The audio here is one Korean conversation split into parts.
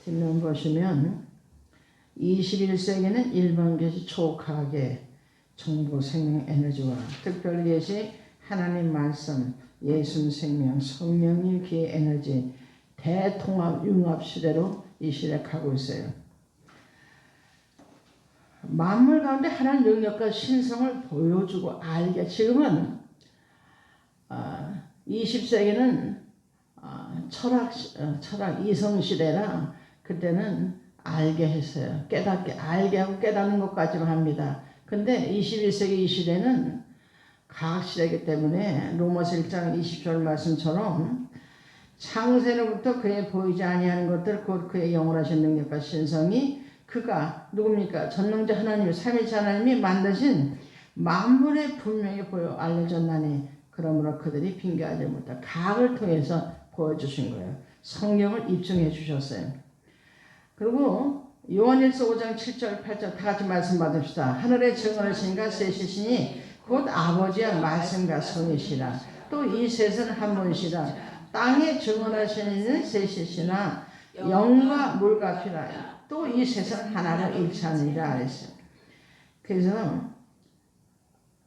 뒷면 보시면 21세기는 일반 계시 초과학의 정보 생명 에너지와 특별 계시 하나님 말씀 예수 생명 성령님 기의 에너지 대통합 융합 시대로 이 시대에 가고 있어요. 만물 가운데 하나님 능력과 신성을 보여주고 알게 지금은 20세기는 철학 이성 시대라 그때는 알게 했어요. 깨닫게 알게 하고 깨닫는 것까지만 합니다. 근데 21세기 이 시대는 과학 시대이기 때문에 로마서 1장 20절 말씀처럼 창세로부터 그의 보이지 아니하는 것들 곧 그의 영원하신 능력과 신성이 그가 누굽니까? 전능자 하나님 삼위일체 하나님이 만드신 만물에 분명히 보여 알려졌나니 그러므로 그들이 빙계하지 못할 과학을 통해서 보여주신 거예요. 성경을 입증해 주셨어요. 그리고 요한일서 5장 7절 8절 다 같이 말씀 받읍시다. 하늘에 증언하신가 셋이시니 곧 아버지와 말씀과 성이시라. 또 이 셋은 한 분이시라. 땅에 증언하시는 이는 셋이시나 영과 물과 피라. 또 이 셋은 하나로 일치하느니라 그랬어요. 그래서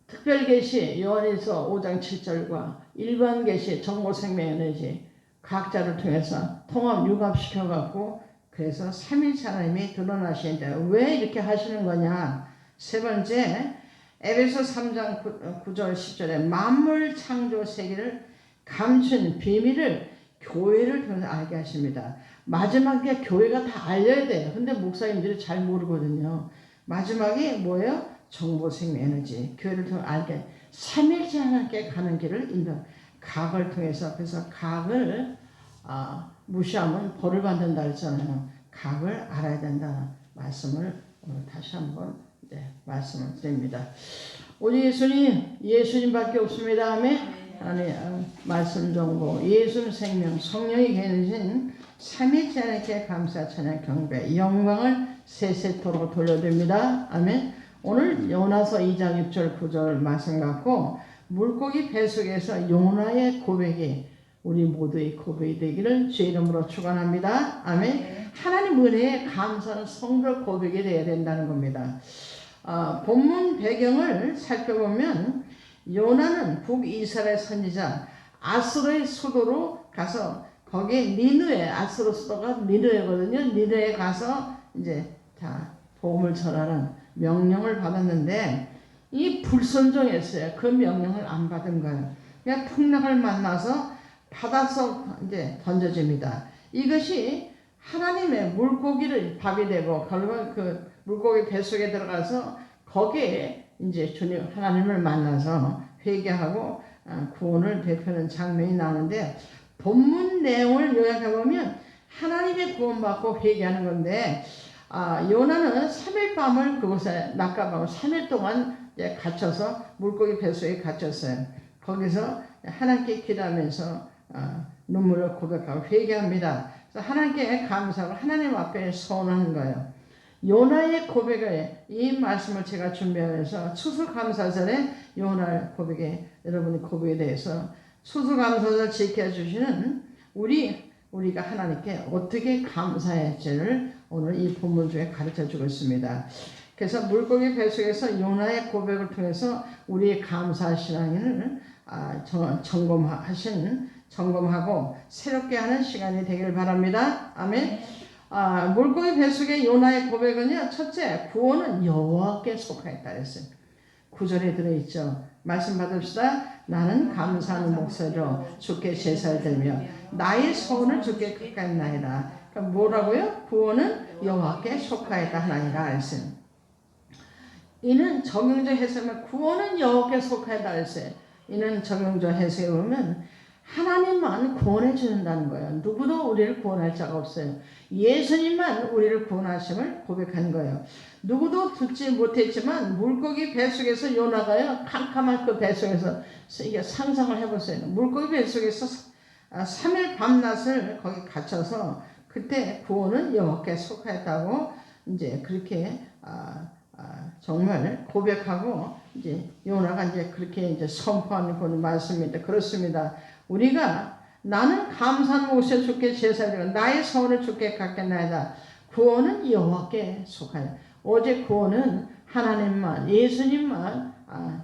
특별계시 요한일서 5장 7절과 일반 계시 정보생명 에너지 각자를 통해서 통합 융합시켜갖고 그래서 삼위일체 하나님이 드러나시는데 왜 이렇게 하시는 거냐. 세 번째 에베소 3장 9절 10절에 만물 창조 세계를 감춘 비밀을 교회를 통해서 알게 하십니다. 마지막에 교회가 다 알려야 돼요. 근데 목사님들이 잘 모르거든요. 마지막에 뭐예요? 정보생명 에너지 교회를 통해 알게 삼위일체 하나님께 가는 길을 인도 과학을 통해서 그래서 과학을 무시하면 벌을 받는다 했잖아요. 과학을 알아야 된다 말씀을 오늘 다시 한번 말씀을 드립니다. 우리 예수님밖에 없습니다. 아멘. 아니 말씀 정보 예수 생명 성령이 계신 삼위일체 하나님께 감사 찬양 경배 영광을 세세토록 돌려드립니다. 아멘. 오늘 요나서 2장 6절 9절 말씀 갖고 물고기 배 속에서 요나의 고백이 우리 모두의 고백이 되기를 주의 이름으로 축원합니다. 아멘. 하나님 은혜에 감사하는 성도 고백이 되어야 된다는 겁니다. 본문 배경을 살펴보면 요나는 북이스라엘 선지자 아수르의 수도로 가서 거기에 니느웨 아수르 수도가 니느웨거든요. 니느웨에 가서 이제 복음을 전하는 명령을 받았는데 이 불순종했어요. 그 명령을 안 받은 거예요. 그냥 풍랑을 만나서 바다속 이제 던져집니다. 이것이 하나님의 물고기를 밥이 되고 결국 그 물고기 뱃속에 들어가서 거기에 이제 주님 하나님을 만나서 회개하고 구원을 베푸는 장면이 나오는데 본문 내용을 요약해 보면 하나님의 구원받고 회개하는 건데 요나는 3일 밤을 그곳에 낮과 밤을 3일 동안 이제 갇혀서 물고기 뱃속에 갇혔어요. 거기서 하나님께 기도하면서 눈물을 고백하고 회개합니다. 그래서 하나님께 감사하고 하나님 앞에 서원하는 거예요. 요나의 고백에 이 말씀을 제가 준비하면서 추수감사절에 요나의 고백에 여러분의 고백에 대해서 추수감사절 지켜주시는 우리가 하나님께 어떻게 감사할지를 오늘 이 본문 중에 가르쳐주고 있습니다. 그래서 물고기 뱃속에서 요나의 고백을 통해서 우리의 감사 신앙을 점검하고 새롭게 하는 시간이 되길 바랍니다. 아멘. 물고기 뱃속의 요나의 고백은요. 첫째, 구원은 여호와께 속하였다 했어요. 9절에 들어있죠. 말씀 받읍시다. 나는 감사하는 목소리로 주께 제사를 드리며 나의 소원을 주께 극하였나이다. 그러니까 뭐라고요? 구원은 여호와께 속하였다 하나니라 했어요. 이는 정용적 해석은 구원은 여호와께 속하였다 했어요. 이는 정용적 해석에 보면 하나님만 구원해 주는다는 거예요. 누구도 우리를 구원할 자가 없어요. 예수님만 우리를 구원하심을 고백한 거예요. 누구도 듣지 못했지만 물고기 뱃속에서 요나가요. 캄캄한 그 뱃속에서 이게 상상을 해보세요. 물고기 뱃속에서 3일 밤낮을 거기 갇혀서 그때 구원은 여호와께 속하였다고 이제 그렇게 정말 고백하고 이제 요나가 이제 그렇게 이제 선포하는 그런 말씀입니다. 그렇습니다. 우리가 나는 감사한 몫에 주께 제사드리고 나의 서원을 주께 갚겠나이다. 구원은 여호와께 속하여. 오직 구원은 하나님만, 예수님만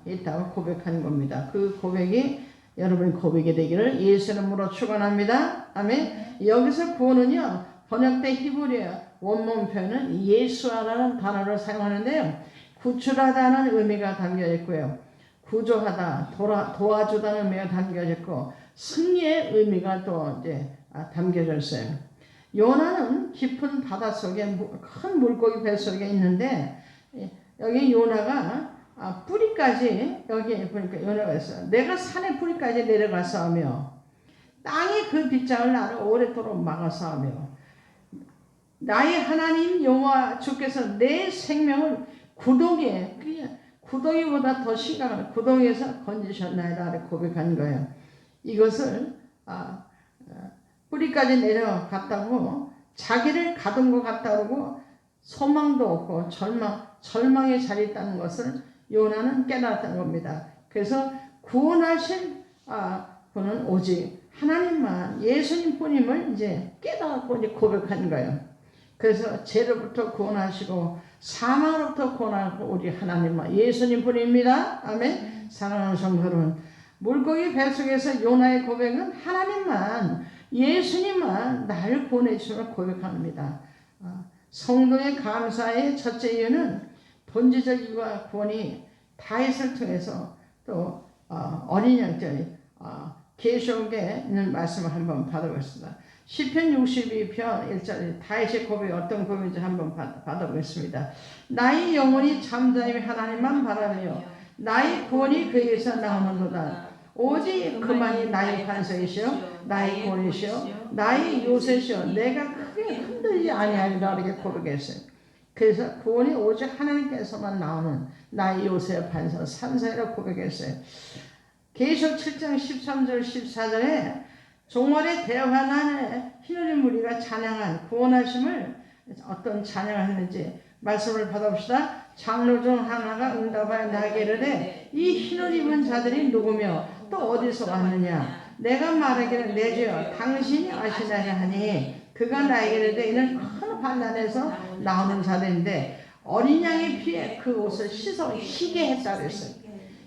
있다고 고백하는 겁니다. 그 고백이 여러분 고백이 되기를 예수 이름으로 축원합니다. 아멘. 여기서 구원은요, 번역된 히브리어 원문 표현은 예수하라는 단어를 사용하는데요, 구출하다는 의미가 담겨 있고요, 구조하다, 도와주다는 의미가 담겨 있고, 승리의 의미가 또 이제 담겨져 있어요. 요나는 깊은 바닷속에 큰 물고기 뱃속에 있는데, 여기 요나가 뿌리까지, 여기 보니까 요나가 있어요. 내가 산의 뿌리까지 내려가서 하며 땅이 그 빗장을 나를 오랫도록 막아서 하며 나의 하나님 여호와 주께서 내 생명을 구덩이에, 구덩이보다 더 심각한 구덩이에서 건지셨나이다 고백한 거예요. 이것을 뿌리까지 내려갔다고 자기를 가둔 것 같다고 소망도 없고 절망에 자리에 있다는 것을 요나는 깨달았던 겁니다. 그래서 구원하신 분은 오직 하나님만, 예수님 뿐임을 이제 깨달았고 이제 고백한 거예요. 그래서 죄로부터 구원하시고 사망으로부터 구원하고 우리 하나님만, 예수님 뿐입니다. 아멘. 사랑하는 성도 여러분, 물고기 뱃속에서 요나의 고백은 하나님만, 예수님만 나를 구원해 주심을 고백합니다. 성도의 감사의 첫째 이유는 본질적 이유와 구원이 다윗을 통해서 또 어린 양떼 계시록에 있는 말씀을 한번 받아보겠습니다. 시편 62편 1절 다윗의 고백이 어떤 고백인지 한번 받아보겠습니다. 나의 영혼이 잠잠히 하나님만 바라며 나의 구원이 그에게서 나오는도다. 오직 그만이 나의 반석이시오 나의 구원이시오 나의 요새시오 내가 크게 흔들리지 아니하리라 이렇게 고백했어요. 그래서 구원이 오직 하나님께서만 나오는 나의 요새 반석 산사이라고 고백했어요. 계시록 7장 13절 14절에 종말의 대환란에 흰옷 무리가 찬양한 구원하심을 어떤 찬양을 했는지 말씀을 받아봅시다. 장로 중 하나가 응답하여 나에게 이르되 이 흰옷 입은 자들이 누구며 또 어디서 왔느냐. 내가 말하기를 내 주여 당신이 아시나니 하니 그가 나에게 이르되 이는 큰 환난에서 나오는 자들인데 어린 양의 피에 그 옷을 씻어 희게 했다 그랬어요.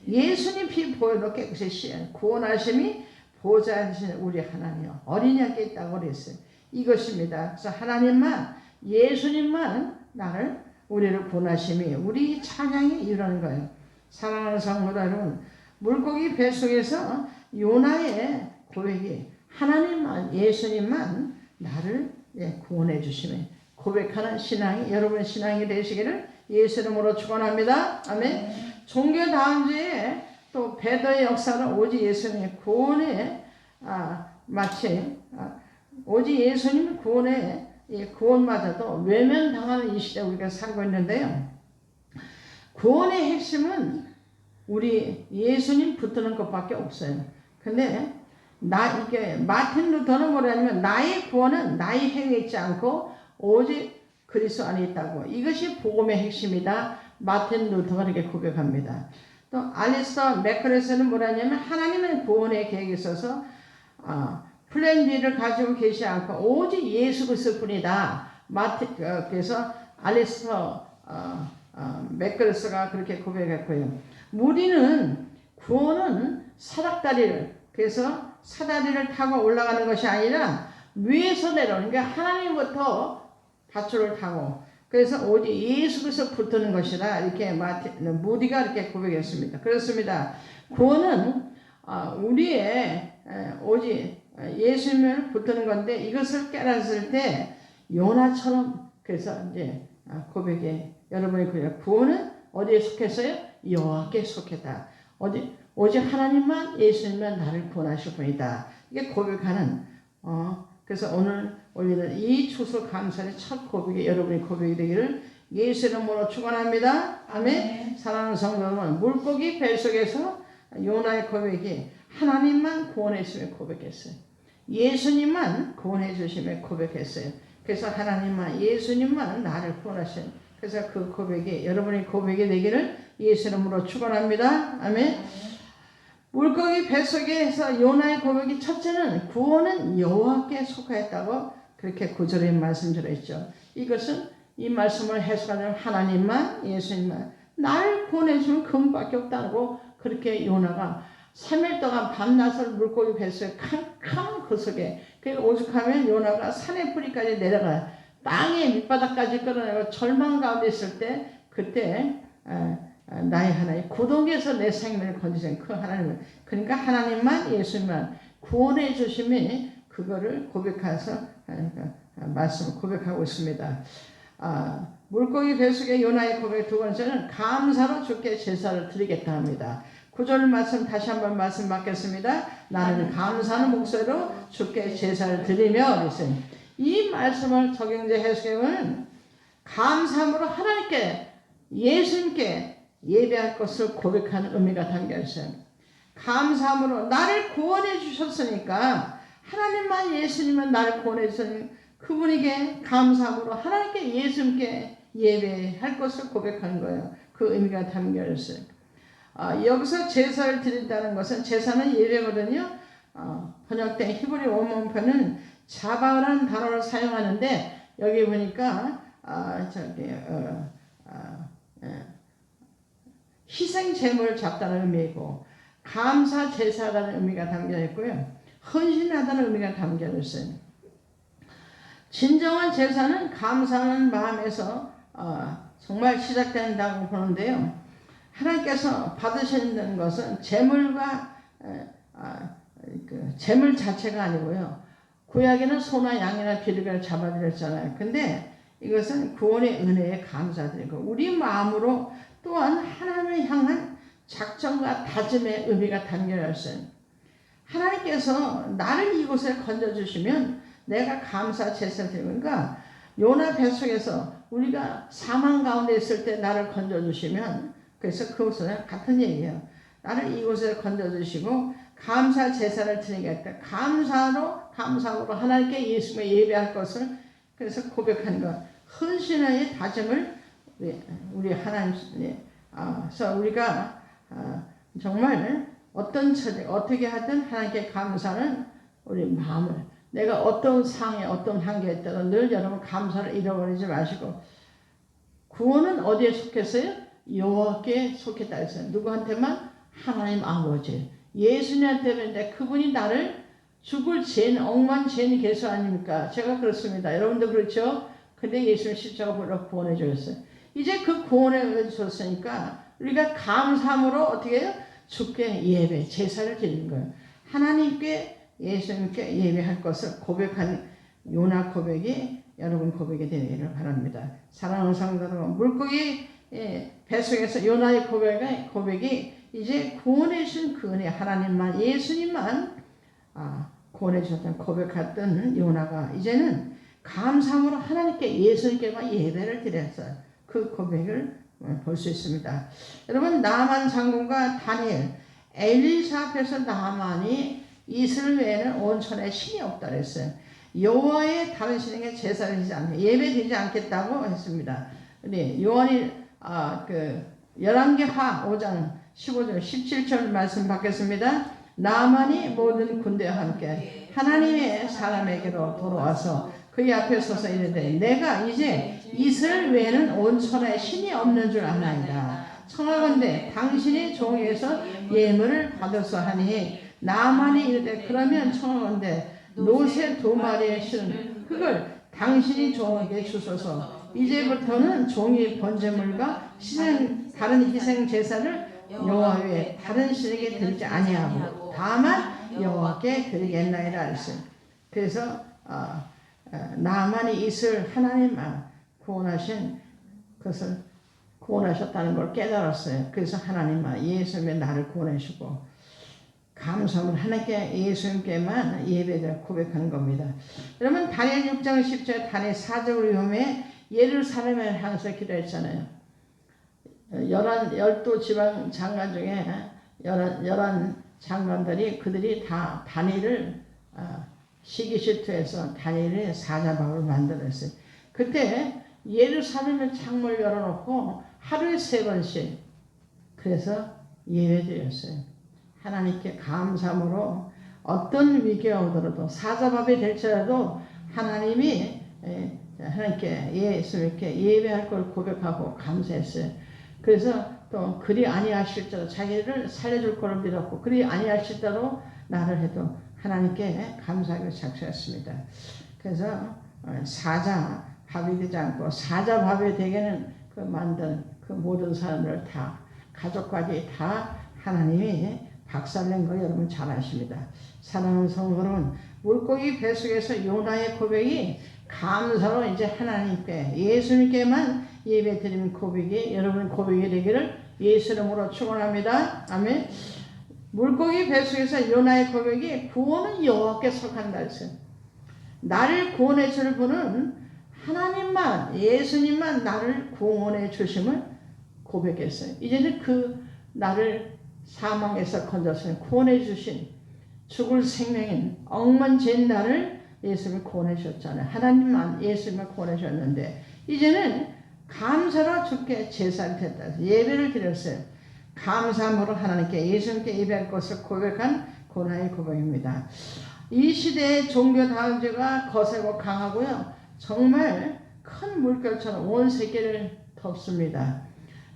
예수님 피 보혈로 깨끗이 씻은 구원하심이 보좌하신 우리 하나님 어린 양께 있다고 그랬어요. 이것입니다. 그래서 하나님만, 예수님만 우리를 구원하심이 우리 찬양이 이루는 거예요. 사랑하는 성도 여러분, 물고기 뱃속에서 요나의 고백이 하나님만, 예수님만 나를 구원해 주심에 고백하는 신앙이 여러분의 신앙이 되시기를 예수 이름으로 축원합니다. 아멘. 종교 다음 주에 또 베드로의 역사는 오직 예수님의 구원에 마치 오직 예수님의 구원에 구원마저도 외면당하는 이 시대에 우리가 살고 있는데요. 구원의 핵심은 우리 예수님 붙드는 것밖에 없어요. 근데 이게 마틴 루터는 뭐냐면 나의 구원은 나의 행위에 있지 않고 오직 그리스도 안에 있다고. 이것이 복음의 핵심이다. 마틴 루터가 이렇게 고백합니다. 또 알리스터 맥커레스는 뭐냐면 하나님의 구원의 계획에 있어서 플랜 B를 가지고 계시지 않고 오직 예수 그리스도 뿐이다. 그래서 알리스터 맥커레스가 그렇게 고백했고요. 우리는 구원은 사닥다리를, 그래서 사다리를 타고 올라가는 것이 아니라 위에서 내려오는, 그러니까 하나님부터 밧줄을 타고, 그래서 오직 예수 그리스도 붙드는 것이다. 이렇게 무디가 이렇게 고백했습니다. 그렇습니다. 구원은 우리의 오직 예수님을 붙드는 건데 이것을 깨달았을 때 요나처럼 그래서 이제 고백에 여러분이 그래요. 구원은 어디에 속했어요? 여호와께 속했다. 오직 하나님만, 예수님만 나를 구원하실 분이다. 이게 고백하는 그래서 오늘 우리는 이 추수 감사의 첫 고백이 여러분의 고백이 되기를 예수 이름으로 축원합니다. 아멘. 사랑하는 성도 여러분, 물고기 뱃속에서 요나의 고백이 하나님만 구원해 주심에 고백했어요. 예수님만 구원해 주심에 고백했어요. 그래서 하나님만, 예수님만 나를 구원하신, 그래서 그 고백이 여러분의 고백이 되기를 예수 이름으로 축원합니다. 아멘. 물고기 뱃속에서 요나의 고백이 첫째는 구원은 여호와께 속하였다고 그렇게 구절에 말씀드렸죠. 이것은 이 말씀을 해석하자면 하나님만 예수님만 나를 구원해주면 그분밖에 없다고 그렇게 요나가 3일 동안 밤낮을 물고기 뱃속에 캄캄한 그 속에 오죽하면 요나가 산의 뿌리까지 내려가 땅의 밑바닥까지 끌어내고 절망 가운데 있을 때 그때 나의 하나님 구덩이에서 내 생명을 건지신 그 하나님을 그러니까 하나님만 예수님만 구원해 주심이 그거를 고백해서 말씀을 고백하고 있습니다. 물고기 뱃속의 요나의 고백 두 번째는 감사로 주께 제사를 드리겠다 합니다. 9절 말씀 다시 한번 말씀 받겠습니다. 나는 감사하는 목소리로 주께 제사를 드리며 이 말씀을 적용제 해석해보면 감사함으로 하나님께 예수님께 예배할 것을 고백하는 의미가 담겨 있어요. 감사함으로 나를 구원해 주셨으니까 하나님만 예수님은 나를 구원해 주셨으니 그분에게 감사함으로 하나님께 예수님께 예배할 것을 고백하는 거예요. 그 의미가 담겨 있어요. 여기서 제사를 드린다는 것은 제사는 예배거든요. 번역된 히브리 원문표는 자바라는 단어를 사용하는데 여기 보니까 희생 제물을 잡다는 의미이고 감사 제사라는 의미가 담겨 있고요. 헌신하다는 의미가 담겨 있어요. 진정한 제사는 감사하는 마음에서 정말 시작된다고 보는데요. 하나님께서 받으시는 것은 제물과 제물 자체가 아니고요. 구약에는 소나 양이나 비둘기를 잡아드렸잖아요. 근데 이것은 구원의 은혜에 감사드리고 우리 마음으로 또한 하나님을 향한 작정과 다짐의 의미가 담겨 있어요. 하나님께서 나를 이곳에 건져주시면 내가 감사 제사를 드리니까 요나 뱃속에서 우리가 사망 가운데 있을 때 나를 건져주시면 그래서 그것은 같은 얘기예요. 나를 이곳에 건져주시고 감사 제사를 드리겠다. 감사로 하나님께 예수님을 예배할 것을 그래서 고백하는 것. 헌신의 다짐을 우리 하나님께 그래서 우리가 정말 어떤 처지 어떻게 하든 하나님께 감사는 우리 마음을 내가 어떤 상황에 어떤 한계에 있더라도 늘 여러분 감사를 잃어버리지 마시고 구원은 어디에 속했어요? 여호와께 속했다 했어요. 누구한테만? 하나님 아버지 예수님한테인데 그분이 나를 죽을 죄인 억만 죄인 개수 아닙니까? 제가 그렇습니다. 여러분도 그렇죠? 근데 예수님 십자가 보러 구원해 주셨어요. 이제 그 구원해 주셨으니까 우리가 감사함으로 어떻게 해요? 주께 예배 제사를 드리는 거예요. 하나님께 예수님께 예배할 것을 고백한 요나 고백이 여러분 고백이 되기를 바랍니다. 사랑하는 성도 여러분, 물고기 뱃속에서 요나의 고백이 이제 구원해 주신 그 은혜 하나님만 예수님만 구원해 주셨던 고백했던 요나가 이제는 감사함으로 하나님께 예수님께만 예배를 드렸어요. 그 고백을 볼 수 있습니다. 여러분 나만 장군과 다니엘 엘리사 앞에서 나만이 이슬 외에는 온천에 신이 없다 그랬어요. 여호와의 다른 신에게 제사를 드리지 않게 예배드리지 않겠다고 했습니다. 네, 요한이 열왕기하 5장 15절 17절 말씀 받겠습니다. 나만이 모든 군대와 함께 하나님의 사람에게로 돌아와서 그의 앞에 서서 이르되 내가 이제 이스라엘 외에는 온 천하에 신이 없는 줄 아나이다. 청하건대 당신이 종에게서 예물을 받았어 하니 나만이 이르되 그러면 청하건대 노새 2마리의 실은 그걸 당신이 종에게 주소서. 이제부터는 종이 번제물과 다른 희생 제사를 여호와 외에 다른 신에게 드리지 아니하고 다만 여호와께 드리겠나이다 했어요. 그래서 나만이 이슬 하나님 구원하신 것을 구원하셨다는 걸 깨달았어요. 그래서 하나님만 예수님의 나를 구원하시고 감사함을 하나님께 예수님께만 예배를 고백하는 겁니다. 여러분 다니엘 6장 10절 다니엘 사적을 위험해 예루살렘을 향해서 기도했잖아요. 12 지방 장관 중에 11 장관들이 그들이 다 다니엘을 시기시투해서 다니엘의 사자박을 만들었어요. 그때 예루살렘의 창문을 열어놓고 하루에 3번씩 그래서 예배드렸어요. 하나님께 감사함으로 어떤 위기가 오더라도 사자밥이 될지라도 하나님이 하나님께 예수님께 예배할 걸 고백하고 감사했어요. 그래서 또 그리 아니하실지라도 자기를 살려줄 거를 믿었고 그리 아니하실지라도 나를 해도 하나님께 감사하기로 작정했습니다. 그래서 사자밥이 되지 않고 사자밥이 되게는 그 만든 그 모든 사람들 다 가족까지 다 하나님이 박살낸 거 여러분 잘 아십니다. 사랑하는 성도 여러분, 물고기 뱃속에서 요나의 고백이 감사로 이제 하나님께 예수님께만 예배드리는 고백이 여러분 고백이 되기를 예수 이름으로 축원합니다. 아멘. 물고기 뱃속에서 요나의 고백이 구원은 여호와께 속한다 했어요. 나를 구원해 줄 분은 하나님만 예수님만 나를 구원해 주심을 고백했어요. 이제는 그 나를 사망에서 건져서 구원해 주신 죽을 생명인 억만진 나를 예수님이 구원해 주셨잖아요. 하나님만 예수님을 구원해 주셨는데 이제는 감사로 주께 제사를 드렸다. 예배를 드렸어요. 감사함으로 하나님께 예수님께 예배할 것을 고백한 고나의 고백입니다. 이 시대의 종교 다음죄가 거세고 강하고요. 정말 큰 물결처럼 온 세계를 덮습니다.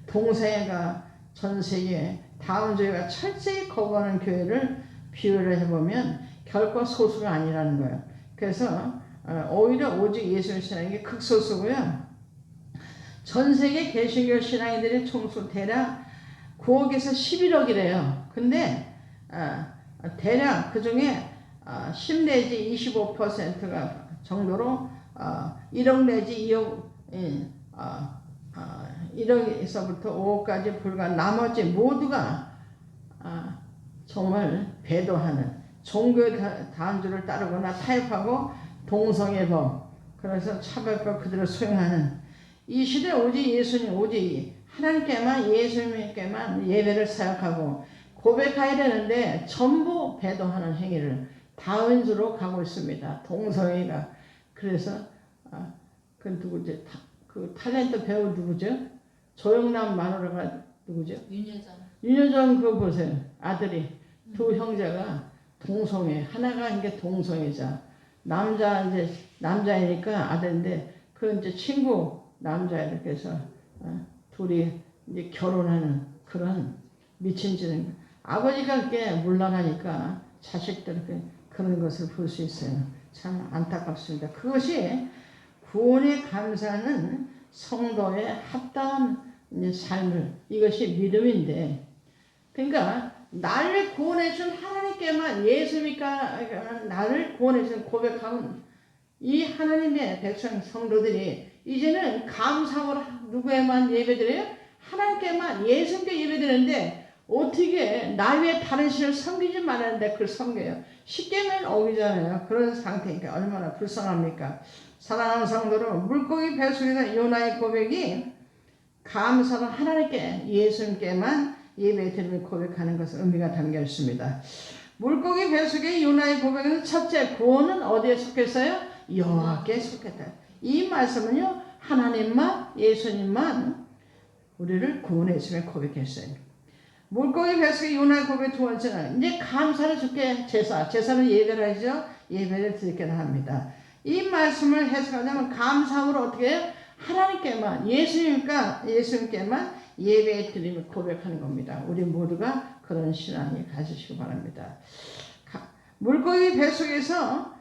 동세가 전 세계 다음죄가 철저히 거부하는 교회를 비유를 해보면 결코 소수가 아니라는 거예요. 그래서 오히려 오직 예수를 신앙이 게 극소수고요. 전 세계 개신교 신앙인들의 총수 대략 9억에서 11억이래요. 근데 대략 그 중에 10 내지 25%가 정도로 1억 내지 2억 1억에서부터 5억까지 불과 나머지 모두가 정말 배도하는 종교의 다음주를 따르거나 타협하고 동성애법 그래서 차별법 그대로 수행하는 이 시대 오직 예수님 오직 하나님께만 예수님께만 예배를 사역하고 고백해야 되는데 전부 배도하는 행위를 다은주로 가고 있습니다. 동성애가 그래서 그 누구죠? 그 탤런트 배우 누구죠? 조영남 마누라가 누구죠? 윤여정 그거 보세요. 아들이 두 형제가 동성애 하나가 이게 동성애자 남자이니까 아들인데 그 이제 친구 남자애를 해서 둘이 이제 결혼하는 그런 미친 짓은 아버지가 이렇게 물러나니까 자식들 그런 것을 볼 수 있어요. 참 안타깝습니다. 그것이 구원에 감사하는 성도의 합당한 삶을 이것이 믿음인데 그러니까 나를 구원해 준 하나님께만 예수니까 나를 구원해 준 고백하는 이 하나님의 백성 성도들이 이제는 감사로 누구에만 예배드려요? 하나님께만 예수님께 예배드리는데 어떻게 나 외에 다른 신을 섬기지 말았는데 그걸 섬겨요. 십계명을 어기잖아요. 그런 상태니까 얼마나 불쌍합니까? 사랑하는 성도는 물고기 뱃속에서 요나의 고백이 감사로 하나님께 예수님께만 예배드리며 고백하는 것은 의미가 담겨 있습니다. 물고기 뱃속의 요나의 고백은 첫째 구원은 어디에 속했어요? 여호와께 속했다. 이 말씀은요 하나님만 예수님만 우리를 구원해 주시며 고백했어요. 물고기 뱃속의 요나의 고백 두 번째는 이제 감사를 주께 제사는 예배를 하죠. 예배를 드리게 합니다. 이 말씀을 해석하자면 감사함으로 어떻게 해요? 하나님께만 예수님께만 예배 드리며 고백하는 겁니다. 우리 모두가 그런 신앙이 가지시기 바랍니다. 물고기 뱃속에서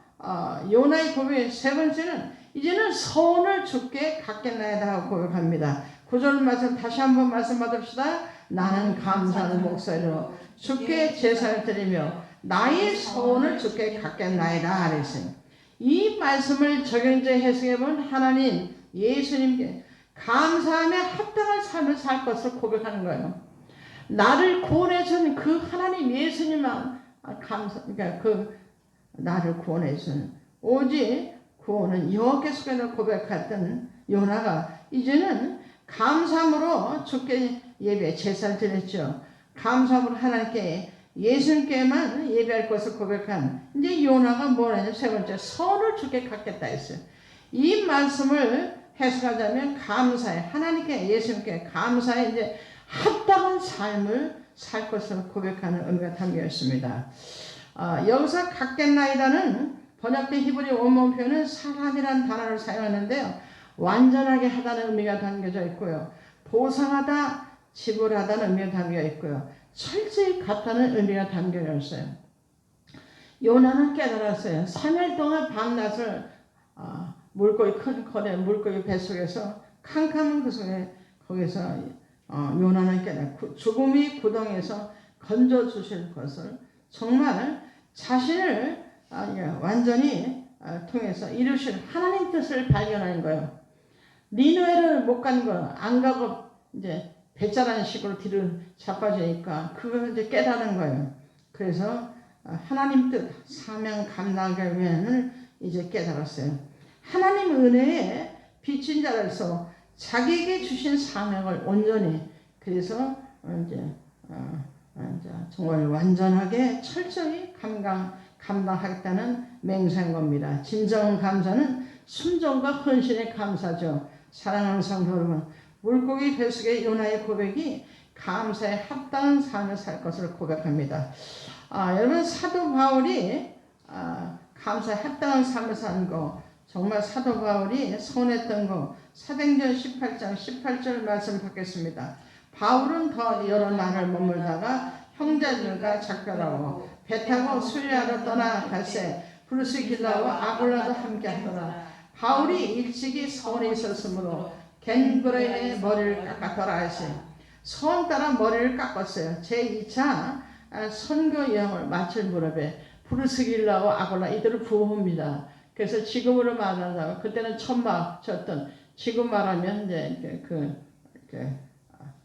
요나의 고백 세 번째는 이제는 소원을 주께 갖겠나이다 하고 고백합니다. 9절 말씀 다시 한번 말씀 받읍시다. 나는 감사하는 목소리로 주께 제사를 드리며 나의 소원을 주께 갖겠나이다 그랬어요. 이 말씀을 적용제 해석해본 하나님 예수님께 감사함에 합당한 삶을 살 것을 고백하는 거예요. 나를 구원해 준 그 하나님 예수님만 그러니까 그 나를 구원해 준 오직 구원은 여호와께 속해서 고백했던 요나가 이제는 감사함으로 주께 예배 제사를 드렸죠. 감사함으로 하나님께 예수님께만 예배할 것을 고백한 이제 요나가 뭐냐면 세 번째 선을 주께 갖겠다 했어요. 이 말씀을 해석하자면 감사해 하나님께 예수님께 감사해 이제 합당한 삶을 살 것을 고백하는 의미가 담겨 있습니다. 여기서 갖겠나이다는 번역된 히브리 원문 표현은 사람이라는 단어를 사용하는데요. 완전하게 하다는 의미가 담겨져 있고요. 보상하다, 지불하다는 의미가 담겨 있고요. 철저히 갚다는 의미가 담겨져 있어요. 요나는 깨달았어요. 3일 동안 밤낮을 물고기 큰 거대 물고기 뱃속에서 캄캄한 그 속에 거기서 요나는 깨달았고 죽음이 구덩이에서 건져 주실 것을 정말 자신을 완전히 통해서 이루실 하나님 뜻을 발견하는 거예요. 니느웨를 못 간 거, 안 가고 이제 배짜라는 식으로 뒤를 자빠지니까 그걸 이제 깨달은 거예요. 그래서 하나님 뜻, 사명 감당을 이제 깨달았어요. 하나님 은혜에 빚진 자로서 자기에게 주신 사명을 온전히 그래서 이제 정말 완전하게 철저히 감당하겠다는 맹세한 겁니다. 진정 감사는 순종과 헌신의 감사죠. 사랑하는 성도 여러분, 물고기 뱃속의 요나의 고백이 감사에 합당한 삶을 살 것을 고백합니다. 여러분 사도 바울이 감사에 합당한 삶을 사는 거 정말 사도 바울이 선했던 거 사도행전 18장 18절 말씀 받겠습니다. 바울은 더 여러 날을 머물다가 형제들과 작별하고 배 타고 수리하러 떠나갈새 브루스길라와 아굴라도 함께 하더라. 바울이 일찍이 서원에 있었으므로 겐그레의 머리를 깎았더라 하시. 서원 따라 머리를 깎았어요. 제2차 선교 여행을 마칠 무렵에 브루스길라와 아굴라 이들을 부릅니다. 그래서 지금으로 말하자면 그때는 천막쳤던 지금 말하면 이제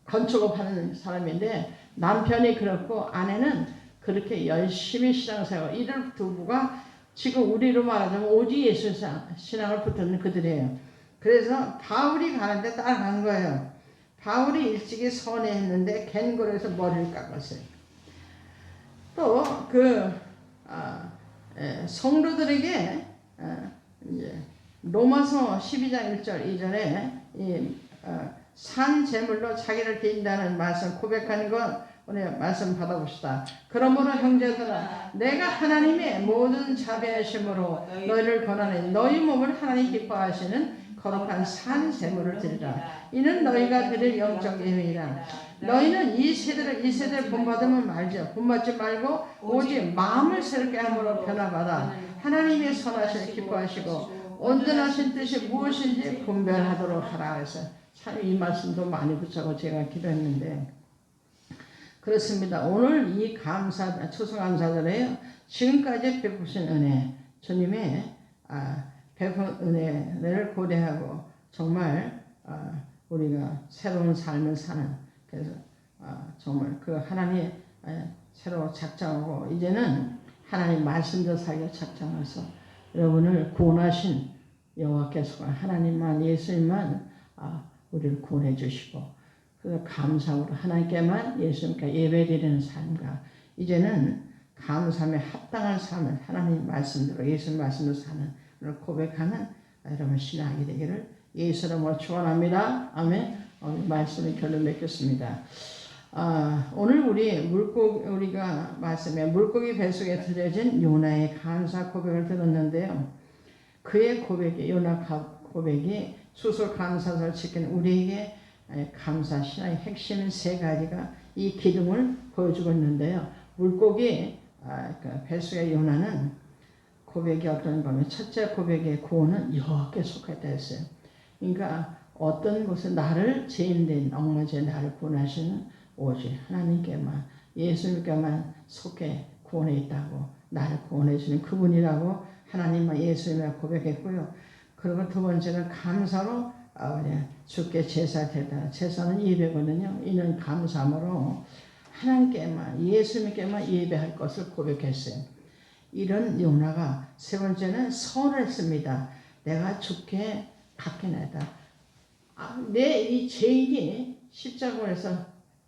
건축업 하는 사람인데 남편이 그렇고 아내는 그렇게 열심히 신앙생활 이들 두부가 지금 우리로 말하자면 오직 예수 신앙을 붙드는 그들이에요. 그래서 바울이 가는데 따라간 거예요. 바울이 일찍이 선회했는데 겐골에서 머리를 깎았어요. 또 성도들에게 이제 로마서 12장 1절 이전에 산 제물로 자기를 드린다는 말씀 고백하는 것 오늘 말씀 받아봅시다. 그러므로 형제들아 내가 하나님의 모든 자비하심으로 너희를 권하니 너희 몸을 하나님 기뻐하시는 거룩한 산 제물을 드리라. 이는 너희가 드릴 영적 예배이라. 너희는 이 세대를 본받으면 말죠. 본받지 말고 오직 마음을 새롭게 함으로 변화받아 하나님의 선하심을 기뻐하시고 온전하신 뜻이 무엇인지 분별하도록 하라 해서 참 이 말씀도 많이 붙잡고 제가 기도했는데 그렇습니다. 오늘 이 추수감사절에요. 지금까지 베푸신 은혜, 주님의 베푼 은혜를 고대하고 정말 우리가 새로운 삶을 사는 그래서 정말 그 하나님 새로 작정하고 이제는 하나님 말씀대로 살기를 작정해서 여러분을 구원하신 여호와께서 하나님만 예수님만 우리를 구원해 주시고 그 감사로 하나님께만 예수님께 예배드리는 삶과 이제는 감사함에 합당한 삶을 하나님 말씀대로 예수님 말씀대로 사는 고백하는 여러분 신앙이 되기를 예수 이름으로 축원합니다. 아멘. 오늘 말씀을 결론 맺겠습니다. 오늘 우리가 말씀에 물고기 뱃속에 들여진 요나의 감사 고백을 들었는데요. 그의 고백이 요나 고백이 수술감사절을 지킨 우리에게 감사 신앙의 핵심인 세 가지가 이 기둥을 보여주고 있는데요. 물고기 뱃속의 요나는 고백이 어떤 거면 첫째 고백의 구원은 여호와께 속했다 했어요. 그러니까 어떤 곳에 나를 죄인된 엉망죄 나를 구원하시는 오직 하나님께만 예수님께만 속해 구원해 있다고 나를 구원해 주는 그분이라고 하나님만 예수님을 고백했고요. 그리고 두 번째는 감사로 주께 제사되다. 제사는 예배거든요. 이는 감사함으로 하나님께만 예수님께만 예배할 것을 고백했어요. 이런 요나가 세 번째는 선했습니다. 내가 주께 갚겠나이다. 내 이 죄인이 십자가에서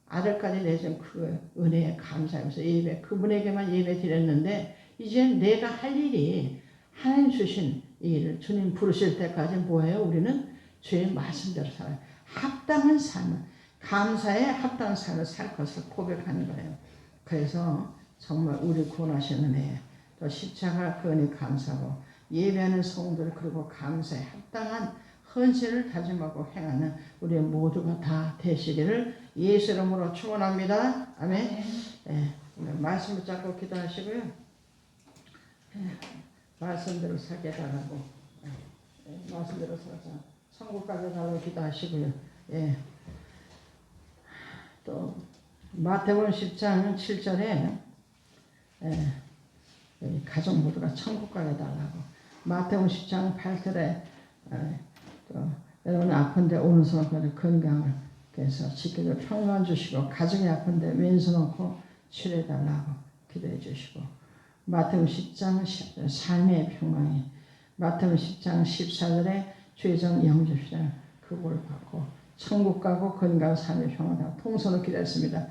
아들까지 내준 그 은혜에 감사하면서 예배 그분에게만 예배 드렸는데 이제 내가 할 일이 하나님 주신 일을 주님 부르실 때까지 뭐예요? 우리는 주의 말씀대로 살아요. 합당한 삶을 감사에 합당한 삶을 살 것을 고백하는 거예요. 그래서 정말 우리 구원하시는 은혜, 또 십자가 그 은혜 감사하고 예배하는 성도들 그리고 감사에 합당한 헌신을 다짐하고 행하는 우리 모두가 다 되시기를 예수 이름으로 축원합니다. 아멘. 네. 말씀 붙잡고 기도하시고요. 말씀대로 살게 해달라고, 말씀대로 살아서 천국 가게 해달라고 기도하시고요. 예. 또 마태복음 10장 7절에 가족 모두가 천국 가게 해달라고, 마태복음 10장 8절에 또 여러분 아픈데 오른손 건강을 그래서 지켜줘 평강 주시고, 가족이 아픈데 왼손 놓고 치료해달라고 기도해 주시고, 마태복음 10장 삶의 평강이, 마태복음 10장 14절에 죄정 영접시다 그걸 받고 천국 가고 건강 삶의 평강을 통솔을 기도했습니다.